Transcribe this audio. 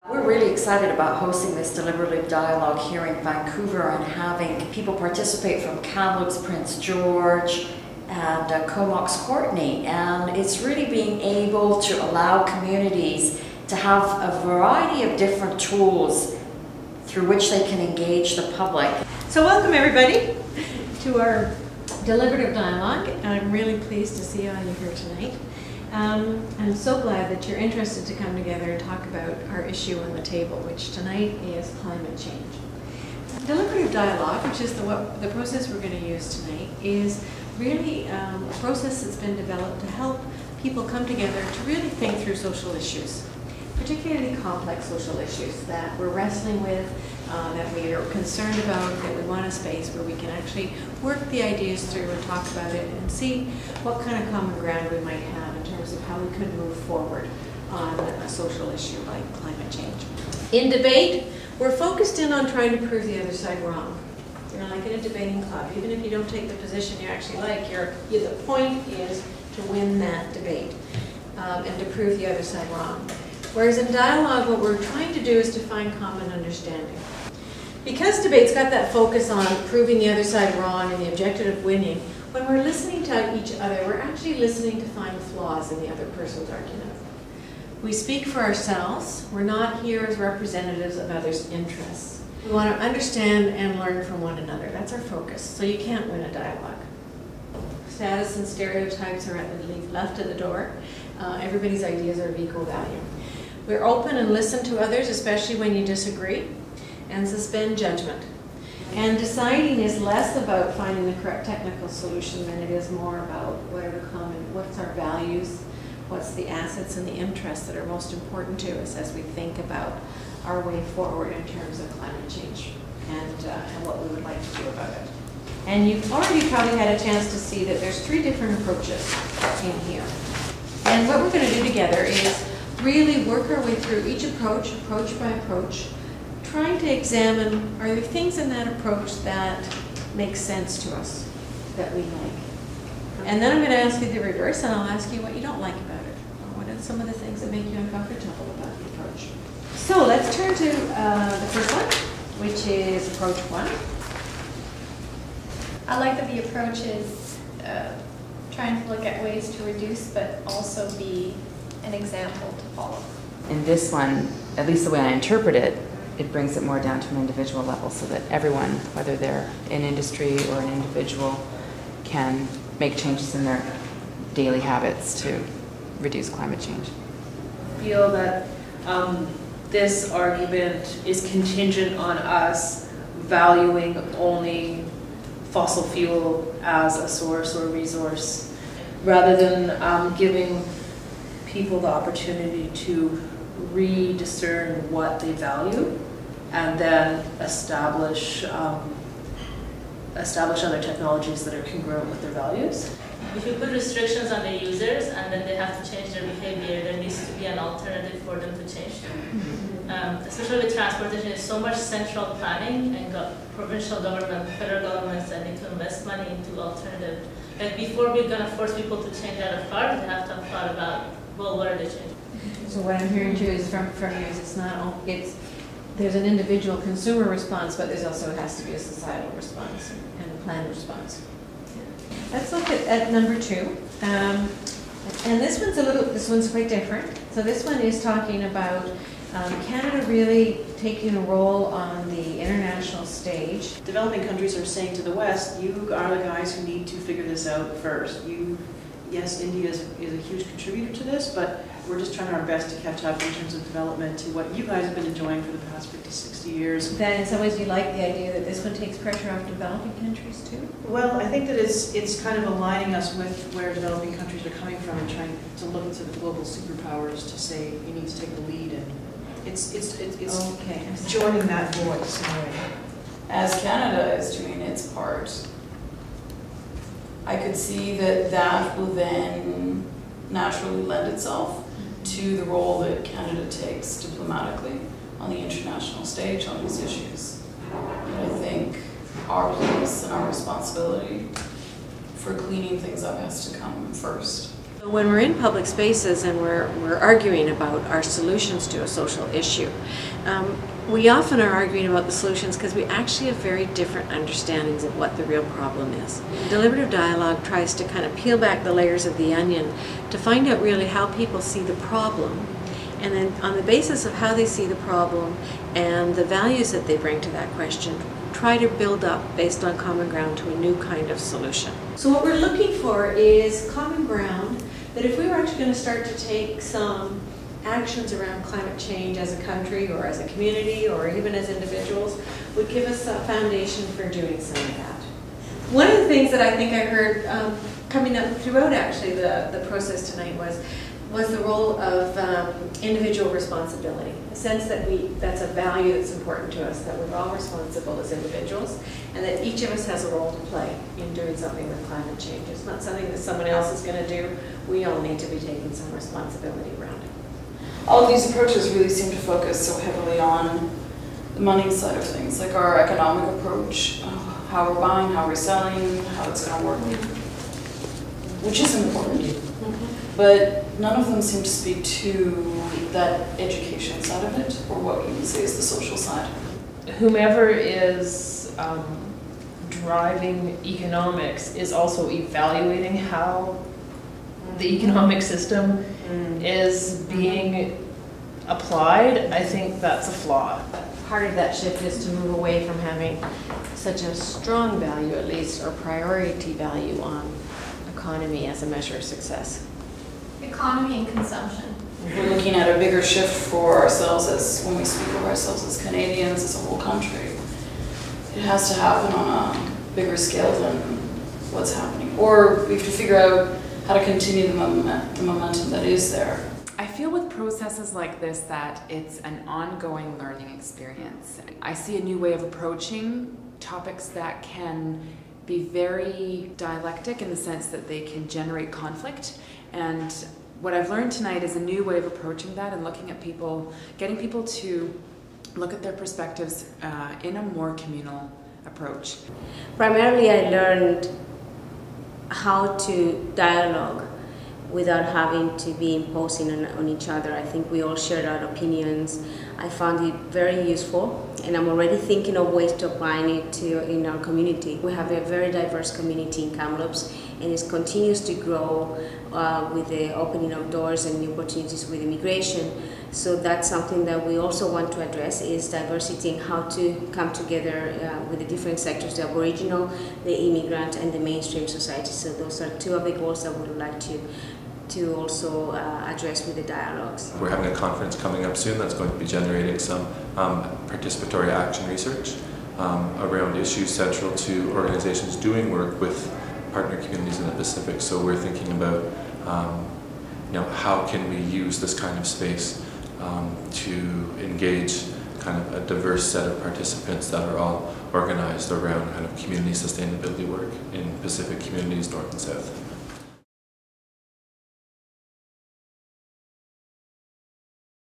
We're really excited about hosting this deliberative dialogue here in Vancouver and having people participate from Kamloops, Prince George, and Comox Courtenay. And it's really being able to allow communities to have a variety of different tools through which they can engage the public. So welcome everybody to our deliberative dialogue. I'm really pleased to see all you here tonight. I'm so glad that you're interested to come together and talk about our issue on the table, which tonight is climate change. Deliberative dialogue, which is the process we're going to use tonight, is really a process that's been developed to help people come together to really think through social issues, particularly complex social issues that we're wrestling with, that we are concerned about, that we want a space where we can actually work the ideas through and talk about it and see what kind of common ground we might have in terms of how we could move forward on a social issue like climate change. In debate, we're focused in on trying to prove the other side wrong. You know, like in a debating club, even if you don't take the position you actually like, the point is to win that debate and to prove the other side wrong. Whereas in dialogue, what we're trying to do is to find common understanding. Because debate's got that focus on proving the other side wrong and the objective of winning, when we're listening to each other, we're actually listening to find flaws in the other person's argument. We speak for ourselves. We're not here as representatives of others' interests. We want to understand and learn from one another. That's our focus. So you can't win a dialogue. Status and stereotypes are left at the door. Everybody's ideas are of equal value. We're open and listen to others, especially when you disagree, and suspend judgment. And deciding is less about finding the correct technical solution than it is more about what's our values, what's the assets and the interests that are most important to us as we think about our way forward in terms of climate change and what we would like to do about it. And you've already probably had a chance to see that there's 3 different approaches in here. And what we're going to do together is really work our way through each approach by approach, trying to examine, are there things in that approach that make sense to us, that we like? And then I'm going to ask you the reverse, and I'll ask you what you don't like about it. What are some of the things that make you uncomfortable about the approach? So let's turn to the first one, which is approach 1. I like that the approach is trying to look at ways to reduce, but also be an example to follow. In this one, at least the way I interpret it, it brings it more down to an individual level so that everyone, whether they're in industry or an individual, can make changes in their daily habits to reduce climate change. I feel that this argument is contingent on us valuing only fossil fuel as a source or resource, rather than giving people the opportunity to rediscern what they value and then establish other technologies that are congruent with their values. If you put restrictions on the users and then they have to change their behavior, there needs to be an alternative for them to change. Especially with transportation, there's so much central planning and provincial government, federal governments that need to invest money into alternative. Like before we're going to force people to change out of cars, they have to have thought about, well, what are they changing? So what I'm hearing too is from you is there's an individual consumer response, but there's also has to be a societal response and a planned response. Let's look at number 2. And this one's quite different. So this one is talking about Canada really taking a role on the international stage. Developing countries are saying to the West, you are the guys who need to figure this out first. Yes, India is a huge contributor to this, but we're just trying our best to catch up in terms of development to what you guys have been enjoying for the past 50, 60 years. That in some ways you like the idea that this one takes pressure off developing countries too? Well, I think that it's kind of aligning us with where developing countries are coming from and trying to look to the global superpowers to say you need to take the lead, and it's okay. joining that voice in a way. As Canada is doing its part, I could see that will then naturally lend itself to the role that Canada takes diplomatically on the international stage on these issues. And I think our place and our responsibility for cleaning things up has to come first. When we're in public spaces and we're arguing about our solutions to a social issue, we often are arguing about the solutions because we actually have very different understandings of what the real problem is. Deliberative dialogue tries to kind of peel back the layers of the onion to find out really how people see the problem, and then on the basis of how they see the problem and the values that they bring to that question, try to build up based on common ground to a new kind of solution. So what we're looking for is common ground that if we were actually going to start to take some actions around climate change as a country or as a community or even as individuals would give us a foundation for doing some of that. One of the things that I think I heard coming up throughout actually the process tonight was the role of individual responsibility. A sense that that's a value that's important to us, that we're all responsible as individuals and that each of us has a role to play in doing something with climate change. It's not something that someone else is going to do. We all need to be taking some responsibility around it. All of these approaches really seem to focus so heavily on the money side of things, like our economic approach, how we're buying, how we're selling, how it's going to work, which is important. But none of them seem to speak to that education side of it, or what you would say is the social side. Whomever is driving economics is also evaluating how the economic system is being applied. I think that's a flaw. Part of that shift is to move away from having such a strong value, at least, or priority value on economy as a measure of success. Economy and consumption. We're looking at a bigger shift for ourselves as when we speak of ourselves as Canadians, as a whole country. It has to happen on a bigger scale than what's happening. Or we have to figure out how to continue the momentum that is there. I feel with processes like this that it's an ongoing learning experience. I see a new way of approaching topics that can be very dialectic in the sense that they can generate conflict. And what I've learned tonight is a new way of approaching that and looking at people, getting people to look at their perspectives in a more communal approach. Primarily, I learned how to dialogue without having to be imposing on each other. I think we all shared our opinions. I found it very useful, and I'm already thinking of ways to apply it in our community. We have a very diverse community in Kamloops, and it continues to grow with the opening of doors and new opportunities with immigration. So that's something that we also want to address, is diversity and how to come together with the different sectors, the Aboriginal, the immigrant, and the mainstream society. So those are two of the goals that we would like to also address with the dialogues. We're having a conference coming up soon that's going to be generating some participatory action research around issues central to organizations doing work with partner communities in the Pacific. So we're thinking about how can we use this kind of space to engage kind of a diverse set of participants that are all organized around kind of community sustainability work in Pacific communities, north and south.